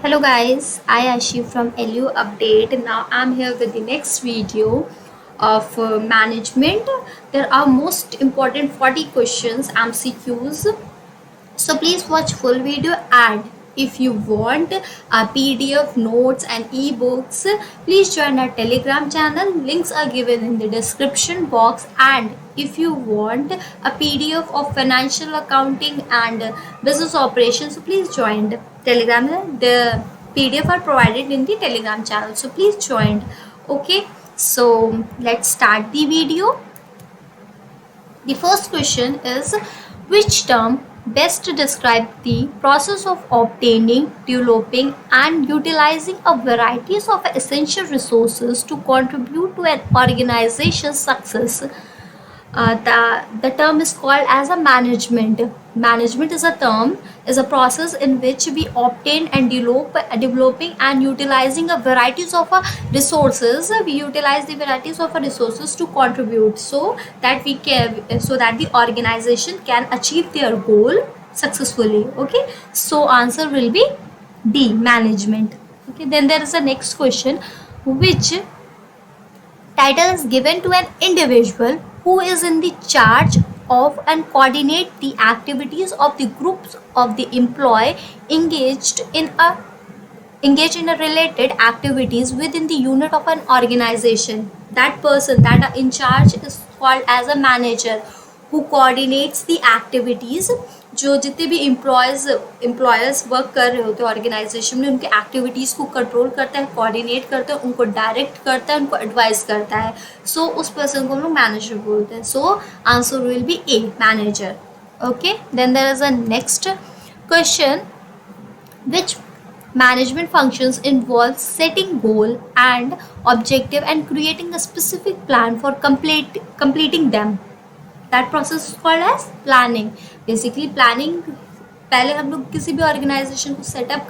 Hello guys, I Ashi from LU Update. Now I'm here with the next video of management. There are most important 40 questions MCQs. So please watch full video, and if you want a PDF notes and ebooks, please join our Telegram channel. Links are given in the description box. And if you want a PDF of financial accounting and business operations, so please join the Telegram. The PDF are provided in the Telegram channel, so please join. Okay, so let's start the video. The first question is, which term best describes the process of obtaining, developing and utilizing a varieties of essential resources to contribute to an organization's success? The term is called as a management. Management is a process in which we obtain and developing and utilizing a varieties of resources. We utilize the varieties of resources to contribute so that the organization can achieve their goal successfully. Okay, so answer will be D, management. Okay, then there is a next question, which title is given to an individual who is in the charge of and coordinate the activities of the groups of the employee engaged in a related activities within the unit of an organization. That person that are in charge is called as a manager, who coordinates the activities. जो जितने भी employers work कर रहे होते हैं organisation में, उनके activities को कंट्रोल करता है, कोऑर्डिनेट करता है, उनको डायरेक्ट करता है, उनको एडवाइस करता है. सो उस पर्सन को हम लोग मैनेजर बोलते हैं. So answer will be A, manager. Okay, then there is a next question, which management functions involve setting goal and objective and creating a specific plan for completing them. That process is called as planning. Basically planning, पहले हम लोग किसी भी organisation को setup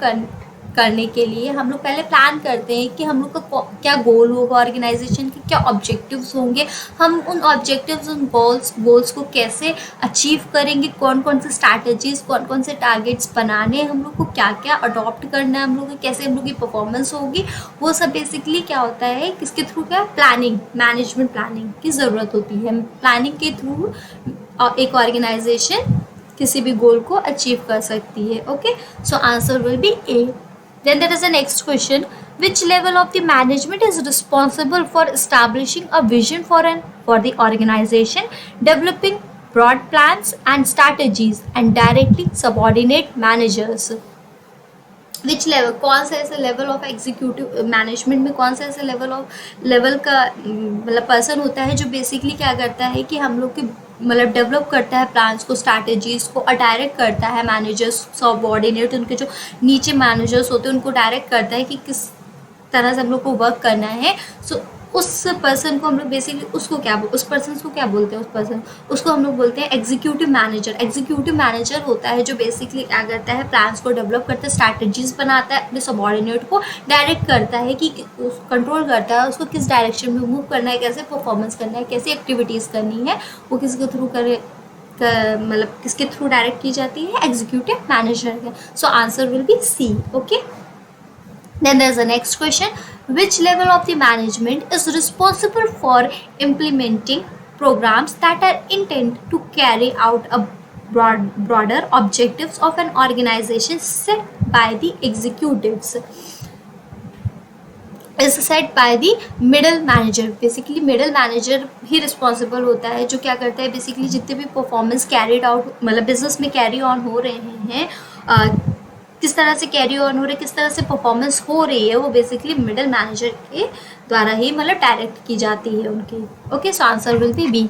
करने के लिए हम लोग पहले प्लान करते हैं कि हम लोग का क्या गोल होगा, ऑर्गेनाइजेशन के क्या ऑब्जेक्टिव्स होंगे, हम उन ऑब्जेक्टिव्स उन गोल्स को कैसे अचीव करेंगे, कौन कौन से स्ट्रैटेजीज, कौन कौन से टारगेट्स बनाने, हम लोग को क्या क्या अडॉप्ट करना है, हम लोग को कैसे हम लोग की परफॉर्मेंस होगी, वो सब बेसिकली क्या होता है, किसके थ्रू, क्या प्लानिंग, मैनेजमेंट प्लानिंग की ज़रूरत होती है. प्लानिंग के थ्रू एक ऑर्गेनाइजेशन किसी भी गोल को अचीव कर सकती है. Okay, so answer will be A. Then there is a next question, which level of the management is responsible for establishing a vision for the organization, developing broad plans and strategies and directing subordinate managers? Which level, कौन सा ऐसा level of executive management में कौन सा ऐसा level का मतलब person होता है जो बेसिकली क्या करता है कि हम लोग के मतलब डेवलप करता है प्लान्स को, स्ट्रैटेजीज को, और डायरेक्ट करता है मैनेजर्स, सबऑर्डिनेट, उनके जो नीचे मैनेजर्स होते हैं उनको डायरेक्ट करता है कि किस तरह से हम लोग को वर्क करना है. सो उस पर्सन को हम लोग बेसिकली उस पर्सन को क्या बोलते हैं, उसको हम लोग बोलते हैं एग्जीक्यूटिव मैनेजर. एग्जीक्यूटिव मैनेजर होता है जो बेसिकली क्या करता है, प्लान्स को डेवलप करता है, स्ट्रैटेजीज बनाता है, अपने सबऑर्डिनेट को डायरेक्ट करता है कि कंट्रोल करता है उसको किस डायरेक्शन में मूव करना है, कैसे परफॉर्मेंस करना है, कैसी एक्टिविटीज़ करनी है, वो किसके थ्रू मतलब किसके थ्रू डायरेक्ट की जाती है, एग्जीक्यूटिव मैनेजर है. So answer will be C. Okay, then there's the next question, which level of the management is responsible for implementing programs that are intended to carry out a broader objectives of an organization set by the executives? is set by the middle manager. Basically middle manager he responsible होता है, जो क्या करता है basically जितने भी performance carried out मतलब business में कैरी ऑन हो रहे हैं, किस तरह से कैरी ऑन हो रहे, किस तरह से परफॉर्मेंस हो रही है, वो बेसिकली मिडल मैनेजर के द्वारा ही मतलब डायरेक्ट की जाती है उनकी. Okay, so answer will be B.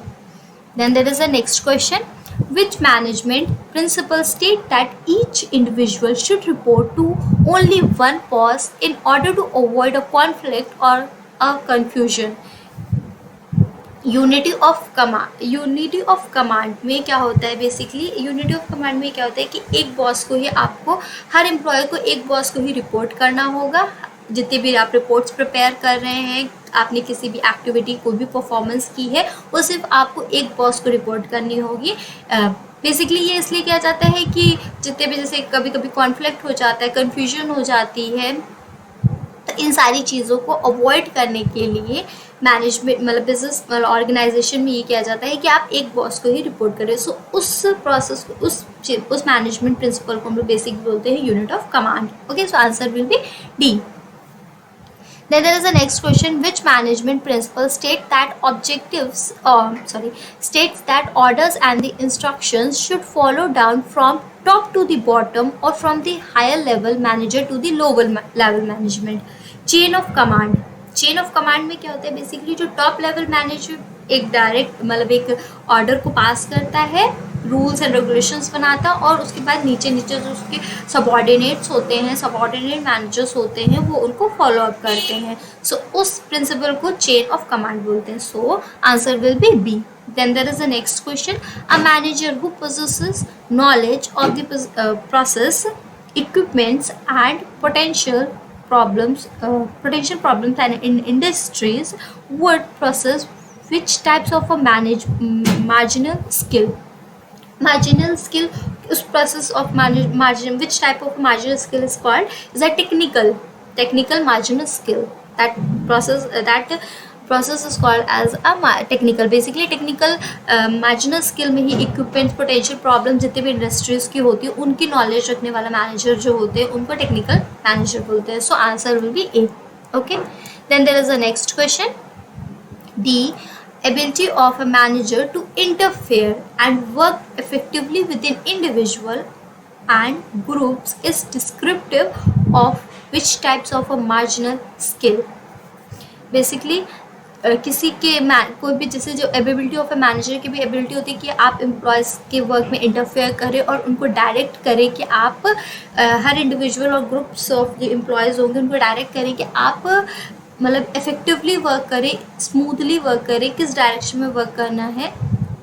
Then there is a next question, which management principles state that each individual should report to only one boss in order to avoid a conflict or a confusion? Unity of command में क्या होता है, basically unity of command में क्या होता है कि एक बॉस को ही, आपको हर एम्प्लॉय को एक बॉस को ही रिपोर्ट करना होगा. जितने भी आप रिपोर्ट्स प्रिपेयर कर रहे हैं, आपने किसी भी एक्टिविटी कोई भी परफॉर्मेंस की है, वो सिर्फ आपको एक बॉस को रिपोर्ट करनी होगी. बेसिकली ये इसलिए किया जाता है कि जितने भी जैसे कभी कभी कॉन्फ्लिक्ट हो जाता है, कन्फ्यूजन हो जाती है, तो इन सारी चीज़ों को अवॉइड करने के लिए मैनेजमेंट मतलब बिजनेस मतलब ऑर्गेनाइजेशन में ये किया जाता है कि आप एक बॉस को ही रिपोर्ट करें. सो उस प्रोसेस को उस मैनेजमेंट प्रिंसिपल को हम लोग बेसिक बोलते हैं unit of command. Okay, so answer will be D. Then there is the next question: which management principle states that orders and the instructions should follow down from top to the bottom or from the higher level manager to the lower level management? Chain of command. Chain of command में क्या होता है? Basically जो top level manager एक direct मतलब एक order को पास करता है, रूल्स एंड रेगुलेशंस बनाता है, और उसके बाद नीचे नीचे जो उसके सबऑर्डिनेट्स होते हैं, सबऑर्डिनेट मैनेजर्स होते हैं, वो उनको फॉलो अप करते हैं. सो उस प्रिंसिपल को चेन ऑफ कमांड बोलते हैं. So answer will be B. Then there is the next question: a manager who possesses knowledge of the process, equipments, and potential problems and in industries would possess which types of a marginal skill? Marginal skill, उस process of margin, which type of marginal skill is called? Is a technical marginal skill. That process is called as a technical. Basically technical marginal skill में ही equipment, potential problem जितने भी industries की होती है उनकी knowledge रखने वाला manager जो होते हैं उनको टेक्निकल मैनेजर बोलते हैं. So answer will be A. Okay, then there is a next question. D, ability of a manager to interfere and work effectively within individual and groups is descriptive of which types of a marginal skill? Basically किसी के कोई भी जैसे जो ability of a manager की भी ability होती है कि आप एम्प्लॉयज़ के वर्क में इंटरफेयर करें और उनको डायरेक्ट करें कि आप हर इंडिविजुअल और ग्रुप्स ऑफ जो एम्प्लॉयज़ होंगे उनको डायरेक्ट करें कि आप मतलब इफेक्टिवली वर्क करें, स्मूथली वर्क करें, किस डायरेक्शन में वर्क करना है.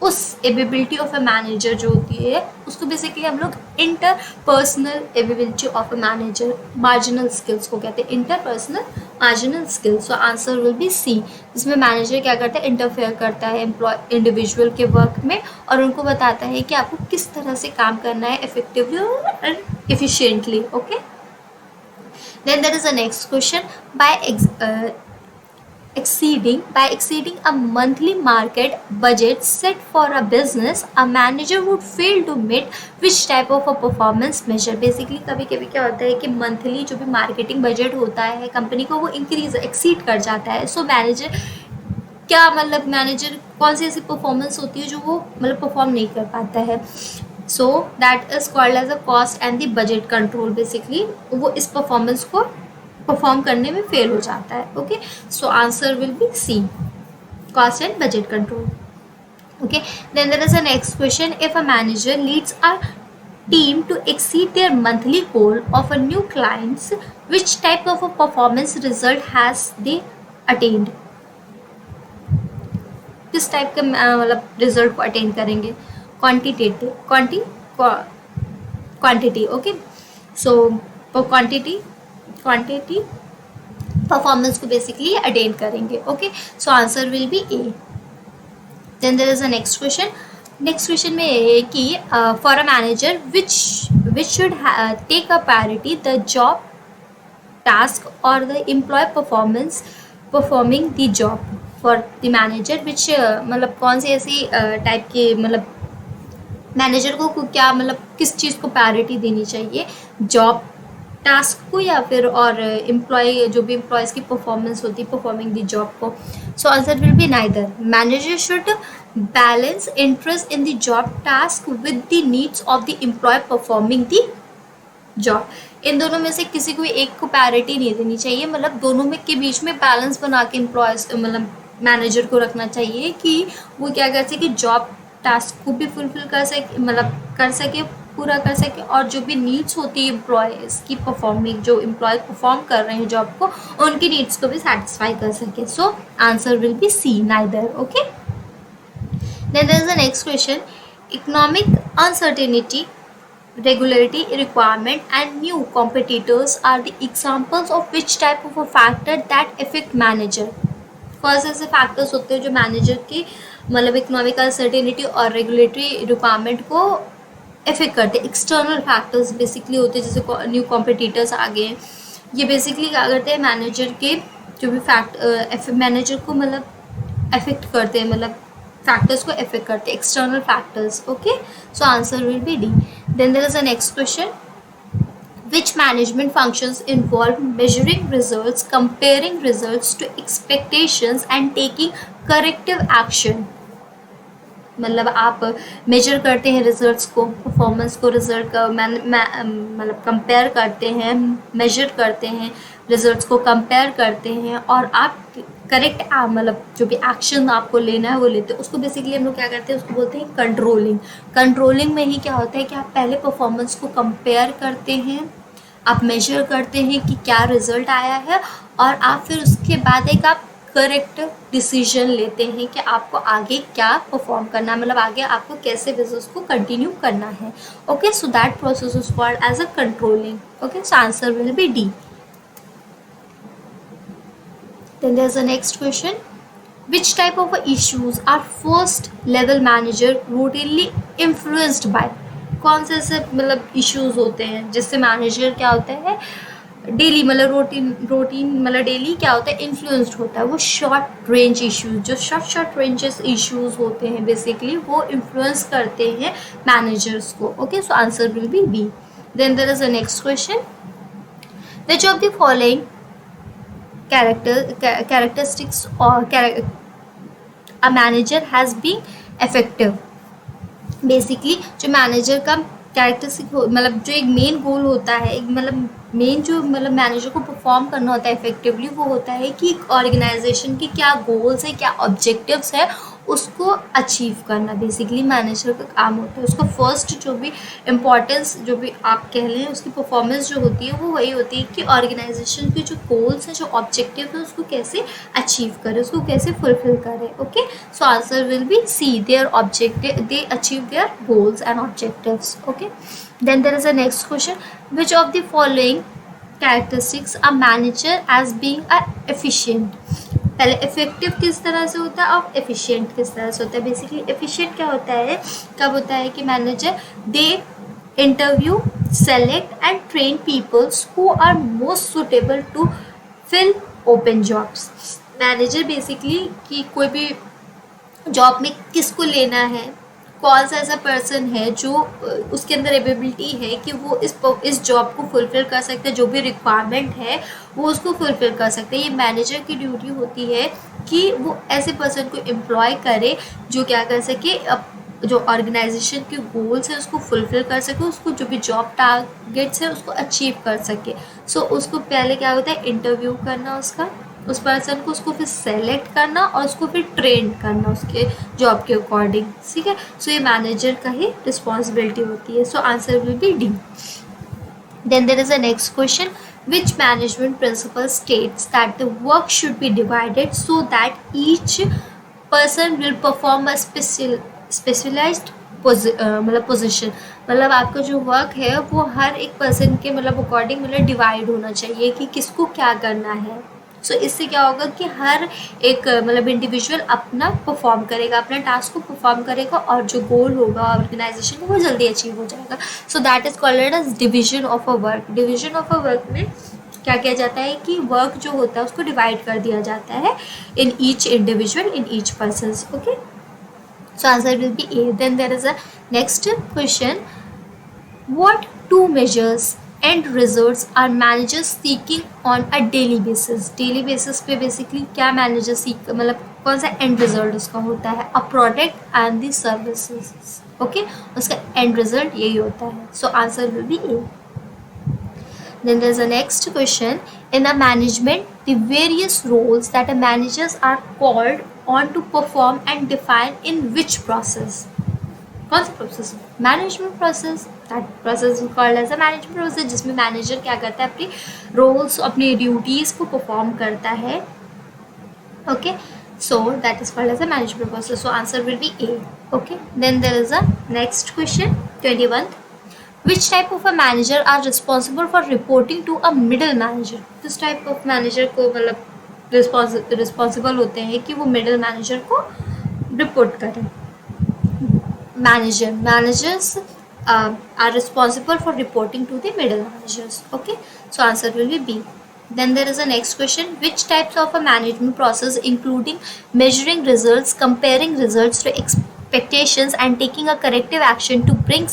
उस एबिलिटी ऑफ ए मैनेजर जो होती है उसको बेसिकली हम लोग interpersonal ability of a manager marginal skills को कहते हैं. Interpersonal marginal skills. So answer will be C, जिसमें मैनेजर क्या करता है? इंटरफेयर करता है इंडिविजुअल के वर्क में और उनको बताता है कि आपको किस तरह से काम करना है इफेक्टिवली और efficiently. Okay, then there is a next question. By exceeding a monthly market budget set for a business, a manager would fail to meet which type of a performance measure? Basically कभी कभी क्या होता है कि monthly जो भी marketing budget होता है कंपनी को वो एक्सीड कर जाता है. सो मैनेजर क्या मतलब मैनेजर कौन सी ऐसी परफॉर्मेंस होती है जो वो मतलब परफॉर्म नहीं कर पाता है. So that is called as a cost and the budget control. Basically वो इस परफॉर्मेंस को परफॉर्म करने में फेल हो जाता है. Okay, so answer will be C, cost and budget control. Okay, then there is a next question. If a manager leads a team to exceed their monthly goal of a new clients, which type of a performance result has they attained? किस type के मतलब result को attain करेंगे? Quantity. Okay, so quantity performance को basically attain करेंगे. Okay, so answer will be A. Then there is a next question. Next question में ये है कि for a manager which should take a priority, the job task और the employee performing the job. For the manager which मतलब कौन सी ऐसी type की मतलब मैनेजर को क्या मतलब किस चीज़ को प्रायोरिटी देनी चाहिए, जॉब टास्क को या फिर और एम्प्लॉय जो भी एम्प्लॉयज़ की परफॉर्मेंस होती है परफॉर्मिंग द जॉब को. So answer will be neither. Manager should balance interest in the job task with the needs of the employee performing the job. इन दोनों में से किसी को एक को प्रायोरिटी नहीं देनी चाहिए. मतलब दोनों में के बीच में बैलेंस बना के एम्प्लॉयज़ मतलब मैनेजर को रखना चाहिए कि वो क्या कर सके, जॉब टास्क को भी फुलफिल कर सके, मतलब कर सके, पूरा कर सके, और जो भी नीड्स होती है एम्प्लॉयज़ की परफॉर्मिंग, जो एम्प्लॉय परफॉर्म कर रहे हैं जॉब को, उनकी नीड्स को भी सेटिस्फाई कर सके. So answer will be C, neither. Okay, then there is the next question. Economic uncertainty, regularity requirement and new competitors are the examples of which type of a factor that affect manager? कौन से ऐसे factors होते हैं जो manager की मतलब economic uncertainty और regulatory requirement को इफेक्ट करते हैं। एक्सटर्नल फैक्टर्स बेसिकली होते हैं, जैसे न्यू कॉम्पिटिटर्स आ गए हैं, ये बेसिकली क्या करते हैं, मैनेजर के जो भी मैनेजर को मतलब अफेक्ट करते हैं, मतलब फैक्टर्स को अफेक्ट करते हैं, external factors. Okay, so answer will be D. Then there is a next question, which management functions involve measuring results, comparing results to expectations and taking corrective action। मतलब आप major करते हैं results को, performance को, result का मतलब compare करते हैं, मेजर करते हैं, रिजल्ट्स को कंपेयर करते हैं, और आप करेक्ट मतलब जो भी एक्शन आपको लेना है वो लेते हैं। उसको बेसिकली हम लोग क्या करते हैं, उसको बोलते हैं कंट्रोलिंग। कंट्रोलिंग में ही क्या होता है कि आप पहले परफॉर्मेंस को कंपेयर करते हैं, आप मेजर करते हैं कि क्या रिजल्ट आया है, और आप फिर उसके बाद एक आप करेक्ट डिसीजन लेते हैं कि आपको आगे क्या परफॉर्म करना है, मतलब आगे आपको कैसे बिजनेस को कंटिन्यू करना है। Okay, so that process is called as a controlling. Okay, so answer will be D. Then there's the next question. Which type of issues are first level manager routinely influenced by? कौन से ऐसे मतलब issues होते हैं जिससे manager क्या होता है, डेली मतलब रूटीन मतलब डेली क्या होता है, इन्फ्लुएंस्ड होता है। वो शॉर्ट रेंज इश्यूज, जो शॉर्ट रेंजेस इश्यूज होते हैं बेसिकली, वो इन्फ्लुएंस करते हैं मैनेजर्स को। Okay, so answer will be B. Then there is a next question, which of the following characteristics or a manager has been effective। Basically जो manager का characteristic मतलब जो एक मेन गोल होता है, एक मतलब मेन जो मतलब मैनेजर को परफॉर्म करना होता है इफेक्टिवली, वो होता है कि एक ऑर्गेनाइजेशन की क्या गोल्स है, क्या ऑब्जेक्टिव्स है, उसको अचीव करना बेसिकली मैनेजर का काम होता है। उसको फर्स्ट जो भी इम्पोर्टेंस जो भी आप कह लें, उसकी परफॉर्मेंस जो होती है वो वही होती है कि ऑर्गेनाइजेशन के जो गोल्स हैं, जो ऑब्जेक्टिव है, उसको कैसे अचीव करे, उसको कैसे फुलफिल करे। Okay, so answer will be C, their objective, they achieve their goals and objectives. Okay, then there is a next question, which of the following characteristics a manager as being a efficient. पहले effective किस तरह से होता है और efficient किस तरह से होता है। बेसिकली एफिशिएंट क्या होता है, कब होता है कि manager they interview, select and train peoples who are most suitable to fill open jobs. Manager basically कि कोई भी जॉब में किसको लेना है, कौन सा ऐसा पर्सन है जो उसके अंदर एबिलिटी है कि वो इस जॉब को फुलफिल कर सकते हैं, जो भी रिक्वायरमेंट है वो उसको फुलफिल कर सकते हैं। ये मैनेजर की ड्यूटी होती है कि वो ऐसे पर्सन को एम्प्लॉय करे जो क्या कर सके, जो ऑर्गेनाइजेशन के गोल्स है उसको फुलफिल कर सके, उसको जो भी जॉब टारगेट्स है उसको अचीव कर सके। सो उसको पहले क्या होता है, इंटरव्यू करना उसका, उस पर्सन को, उसको फिर सेलेक्ट करना और उसको फिर ट्रेन करना उसके जॉब के अकॉर्डिंग। ठीक है, सो ये मैनेजर का ही रिस्पॉन्सिबिलिटी होती है। So answer will be D. Then there is a next question, which management principle states that the work should be divided so that each person will perform a specialized मतलब position. मतलब आपका जो work है वो हर एक person के मतलब according मतलब डिवाइड होना चाहिए कि किसको क्या करना है। सो इससे क्या होगा कि हर एक मतलब इंडिविजुअल अपना परफॉर्म करेगा, अपना टास्क को परफॉर्म करेगा, और जो गोल होगा ऑर्गेनाइजेशन का वो जल्दी अचीव हो जाएगा। So that is called as division of a work. Division of a work में क्या किया जाता है कि वर्क जो होता है उसको डिवाइड कर दिया जाता है in each individual, in each person. Okay, so answer will be A. Then there is a next question, what two majors end results are managers seeking on a daily basis. Daily basis पे basically क्या manager seek मतलब कौन सा end result उसका होता है, a product and the services. Okay, उसका end result यही होता है। So answer will be A. Then there is a next question, in a management the various roles that a managers are called on to perform and define in which process। कौन सा process, management process. That process is called as a management process, जिसमें manager क्या करता है, अपनी roles, अपनी duties को perform करता है। Okay, so that is called as a management process. So answer will be A. Okay, then there is a next question 21, which type of a manager are responsible for reporting to a middle manager। किस type of manager को मतलब responsible होते हैं कि वो middle manager को report करें. Managers are responsible for reporting to the middle managers. Okay, so answer will be B. Then there is a next question: which types of a management process, including measuring results, comparing results to expectations, and taking a corrective action to bring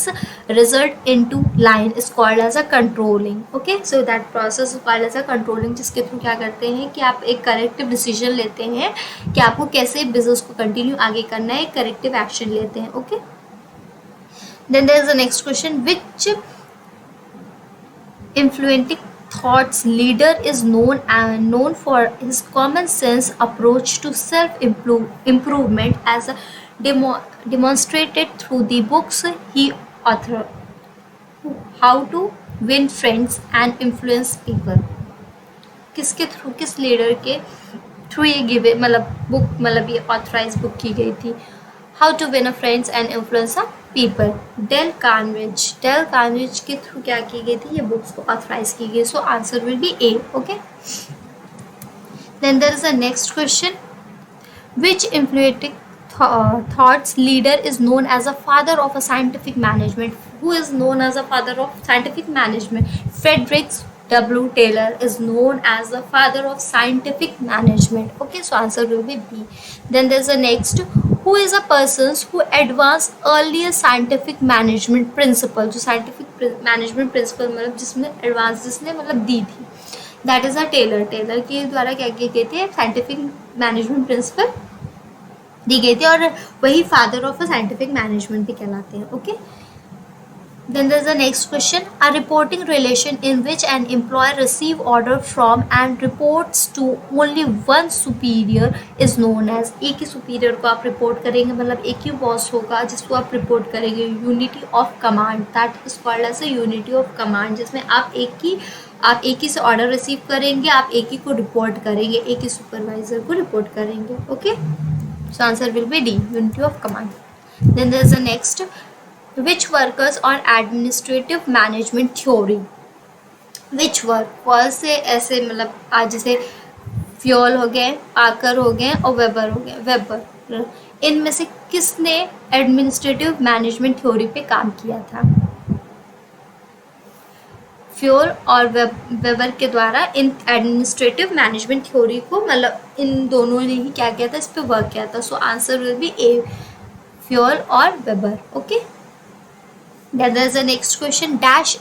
result into line, is called as a controlling. Okay, so that process is called as a controlling, जिसके through क्या करते हैं कि आप एक corrective decision लेते हैं कि आपको कैसे बिजनेस को कंटिन्यू आगे करना है, करेक्टिव एक्शन लेते हैं. Okay. Then there is the next question: which influential thoughts leader is known for his common sense approach to self improvement, as demonstrated through the books he authored? How to win friends and influence people. किसके through, किस leader के through ये गिवे मतलब book, मतलब ये authorize book की गई थी? How to win a friends and influence a people. Dale Carnegie के थ्रू क्या की गई थी? ये बुक्स को ऑथराइज की गई. So answer will be A. Okay. Then there is a next question: which influential thoughts leader is known as a father of a scientific management? Who is known as a father of scientific management? Frederick W. Taylor is known as the father of scientific management. Okay, so answer will be B. Then there's a next: who is a person who advanced earlier scientific management principle? जो scientific management principle मतलब जिसमें advance, जिसने मतलब दी थी, that is a Taylor. Taylor के द्वारा क्या किए गए थे? साइंटिफिक मैनेजमेंट प्रिंसिपल दी गई थी, और वही father of a scientific management भी कहलाते हैं. Okay. Then there is the next question: a reporting relation in which an employee receive order from and reports to only one superior is known as. एक ही superior को आप report करेंगे, मतलब एक ही boss होगा जिसको आप report करेंगे. Unity of command, that is called as a unity of command, जिसमें आप एक ही से ऑर्डर रिसीव करेंगे, आप एक ही को रिपोर्ट करेंगे, एक ही सुपरवाइजर को रिपोर्ट करेंगे. Okay. So answer will be D, unity of command. Then there is a next: which workers or administrative management theory? which work, कौन से ऐसे मतलब आज जैसे फ्यूल हो गए, पाकर हो गए और वेबर हो गए. वेबर, इनमें से किसने एडमिनिस्ट्रेटिव मैनेजमेंट थ्योरी पे काम किया था? फ्यूल और वेबर के द्वारा इन एडमिनिस्ट्रेटिव मैनेजमेंट थ्योरी को, मतलब इन दोनों ने ही क्या किया था, इस पे वर्क किया था. So answer will be A, Fayol और Weber. Okay. Then there is the next question: dash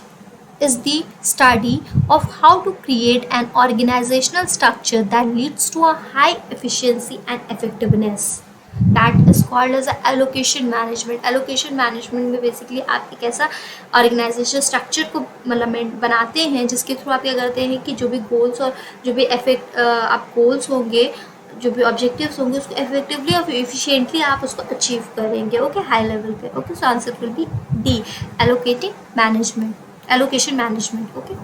is the study of how to create an organizational structure that leads to a high efficiency and effectiveness. That is called as a allocation management. Allocation management में basically आप एक ऐसा organisation structure को मतलब बनाते हैं जिसके through आप क्या करते हैं कि जो भी गोल्स और जो भी आप गोल्स होंगे, जो भी ऑब्जेक्टिव्स होंगे, उसको इफेक्टिवली और एफिशिएंटली आप उसको अचीव करेंगे. ओके, हाई लेवल पे. Okay, so answer will be D, allocating management, allocation management. Okay.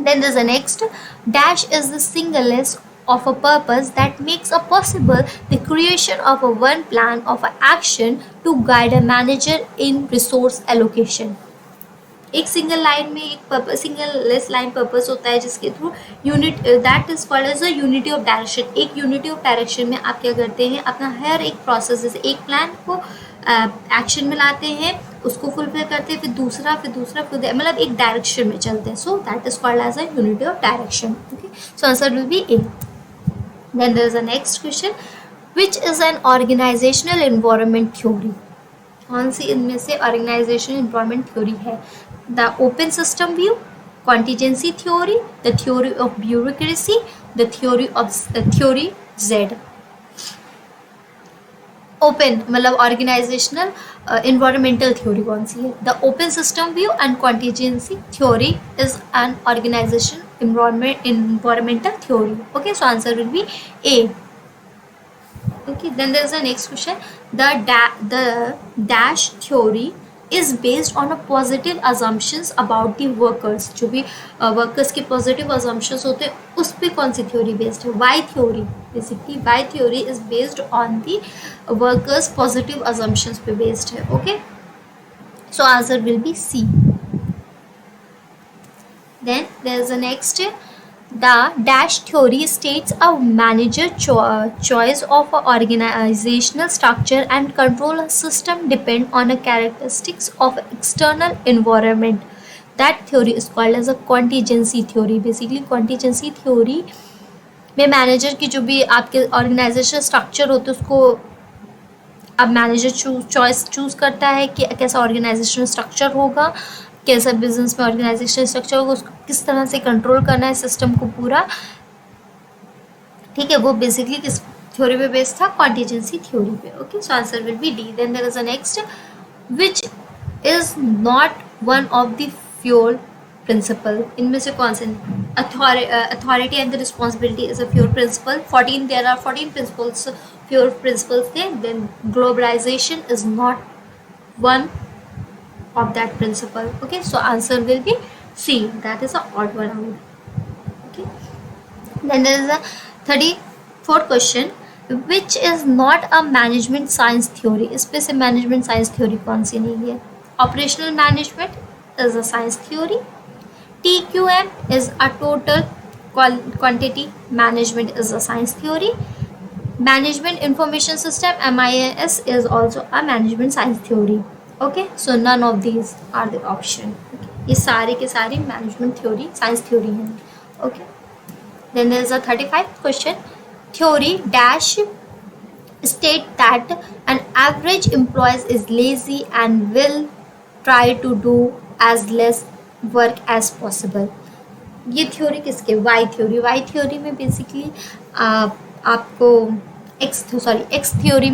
Then there is the next: dash is the singleness of a purpose that makes a possible the creation of a one plan of a action to guide a manager in resource allocation. एक single line में एक purpose, single less line purpose होता है जिसके through unit, that is called as a unity of direction. एक unity of direction में आप क्या करते हैं, अपना हर एक प्रोसेस, जैसे एक प्लान को एक्शन में लाते हैं, उसको फुलफिल करते हैं, फिर दूसरा, फिर मतलब एक डायरेक्शन में चलते हैं. So that is called as a unity of direction. Okay, so answer will be A. Then there is a next question: which is an organizational environment theory? कौन सी इनमें से ऑर्गेनाइजेशनल एनवायरनमेंट थ्योरी है? The open system view, contingency theory, the theory of bureaucracy, the theory Z. Open मतलब organizational environmental theory कौन सी है? The open system view and contingency theory is an organization environmental theory. Okay, so answer will be A. Okay, then there is the next question: the dash theory is based on a positive assumptions about the workers. जो भी workers के positive assumptions होते हैं उस पर कौन सी theory based है? Y theory. Basically Y theory is based on the workers positive assumptions पे बेस्ड है. Okay, so answer will be C. Then there is the next: The dash theory states a manager choice of a organizational structure and control system depend on a characteristics of external environment. That theory is called as a contingency theory. Basically contingency theory में manager की जो भी आपके organisation structure होते हैं उसको अब manager choice choose करता है कि कैसा ऑर्गेनाइजेशन स्ट्रक्चर होगा, कैसा बिजनेस में ऑर्गेनाइजेशन स्ट्रक्चर होगा, उसको किस तरह से कंट्रोल करना है सिस्टम को पूरा, ठीक है. वो बेसिकली किस थ्योरी पे बेस्ड था, कॉन्टीजेंसी थ्योरी पे. Okay, so answer will be D. Then there is a next which is not one of the Fayol principle. इनमें से कौन से? Authority and the responsibility is a Fayol principle. 14 there are 14 principles, Fayol principles थे. Then globalisation is not one of that principle. Okay, so answer will be C, that is a odd one out. Okay, then there is a 34th question, which is not a management science theory. इसमें से management science theory कौन सी नहीं है? Operational management is a science theory. TQM is a total quantity management is a science theory. Management information system MIS is also a management science theory. Okay, so none of these are the option. Okay, ये सारे के सारे management theory science theory हैं. Okay, then there is a 35th question. Theory dash state that an average employee is lazy and will try to do as less work as possible. ये theory किसके? Y theory. Y theory में basically आपको X theory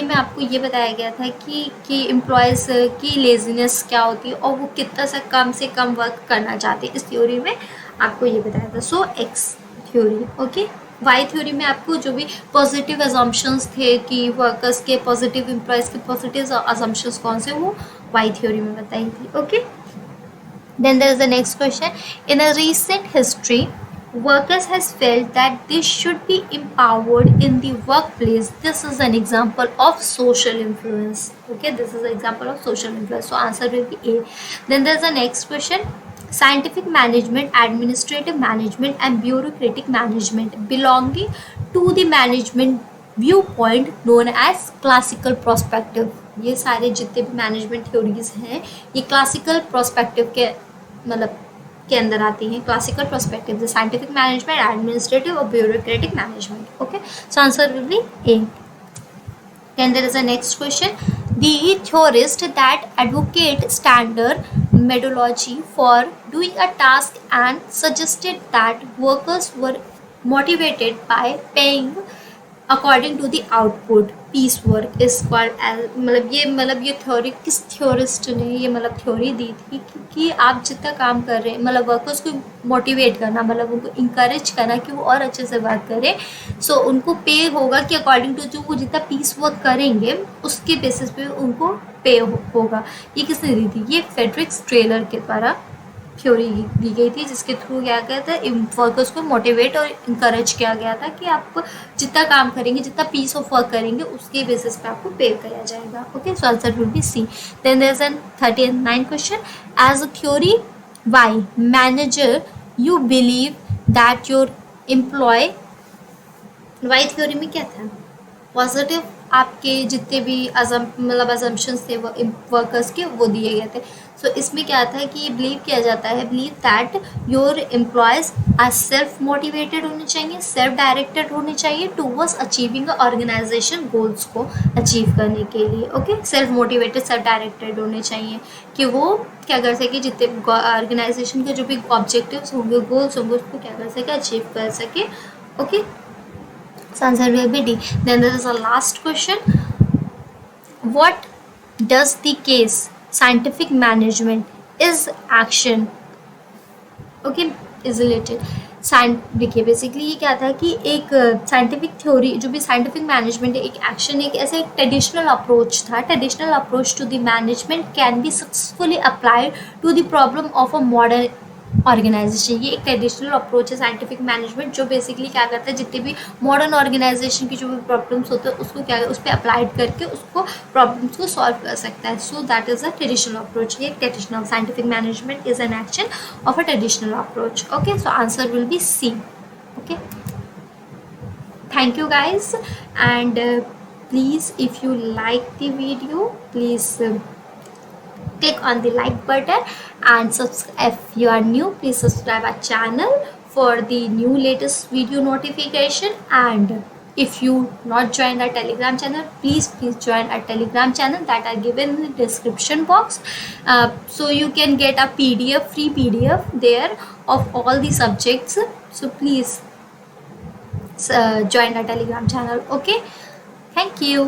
में आपको ये बताया गया था कि एम्प्लॉयज़ की लेजीनेस क्या होती है और वो कितना से कम वर्क करना चाहते हैं. इस थ्योरी में आपको ये बताया था. So X theory. Okay, Y theory में आपको जो भी पॉजिटिव अजम्पशंस थे कि वर्कर्स के पॉजिटिव, एम्प्लॉयज़ के पॉजिटिव अजम्पशंस कौन से, वो वाई थ्योरी में बताई थी. Okay, then there is the next question. In a recent history, workers has felt that they should be empowered in the workplace. This is an example of social influence. Okay, this is an example of social influence. So answer will be A. Then there is the next question. Scientific management, administrative management and bureaucratic management belonging to the management viewpoint known as classical perspective. ये सारे जितने भी management theories हैं ये classical prospective के मतलब के अंदर आती हैं. Classical prospective, the scientific management, administrative और bureaucratic management. Okay, so answer will be A. Then there is a next question. The theorist that advocate standard methodology for doing a task and suggested that workers were motivated by paying according to the output. Piece work is called मतलब ये theory किस theorist ने ये मतलब theory दी थी कि आप जितना काम कर रहे हैं मतलब वर्कर्स को मोटिवेट करना, मतलब उनको इंकरेज करना कि वो और अच्छे से वर्क करें. सो उनको पे होगा कि अकॉर्डिंग टू जो वो जितना पीस वर्क करेंगे उसके बेसिस पे उनको पे होगा. ये किसने दी थी? ये फ्रेडरिक स्ट्रेलर के द्वारा थ्योरी दी गई थी, जिसके थ्रू क्या गया था, वर्कर्स को मोटिवेट और इंकरेज किया गया था कि आप जितना काम करेंगे, जितना पीस ऑफ वर्क करेंगे उसके बेसिस पे आपको पे किया जाएगा. Okay, so answer will be C. Then there is an 39 question. As a theory Y manager you believe that your employ. Y theory में क्या था? पॉजिटिव आपके जितने भी अजम्पशंस थे वर्कर्स के वो दिए गए थे. सो इसमें क्या था कि बिलीव किया जाता है, believe that your employees are self motivated होने चाहिए, सेल्फ डायरेक्टेड होने चाहिए टूवर्ड्स अचीविंग ऑर्गेनाइजेशन गोल्स को अचीव करने के लिए. Okay, self motivated, self directed होने चाहिए कि वो क्या कर सके, जितने ऑर्गेनाइजेशन के जो भी ऑब्जेक्टिव्स होंगे, गोल्स होंगे, उसको क्या कर सके, अचीव कर सके. Okay, so answer will be D. Then there is a last question. What does the case scientific management is action? Okay, is related. देखिए बेसिकली ये क्या था कि एक साइंटिफिक थ्योरी जो भी साइंटिफिक मैनेजमेंट है, एक एक्शन, एक ऐसे ट्रेडिशनल अप्रोच था. Traditional approach to the management can be successfully applied to the problem of a modern organisation, ये एक ट्रेडिशनल अप्रोच है साइंटिफिक मैनेजमेंट, जो बेसिकली क्या करता है जितने भी मॉडर्न ऑर्गेनाइजेशन की जो भी प्रॉब्लम्स होते हैं उसको क्या उस पर अप्लाइड करके उसको प्रॉब्लम्स को सॉल्व कर सकता है. So that is a traditional approach. ये traditional scientific management is an action of a traditional approach. Okay, so answer will be C. Okay, thank you guys, and please, if you like the video, please click on the like button, and subscribe. If you are new, please subscribe our channel for the new latest video notification. And if you not join our telegram channel, please join our telegram channel that are given in the description box, so you can get a pdf, free pdf there of all the subjects. So please join our telegram channel. Okay, thank you.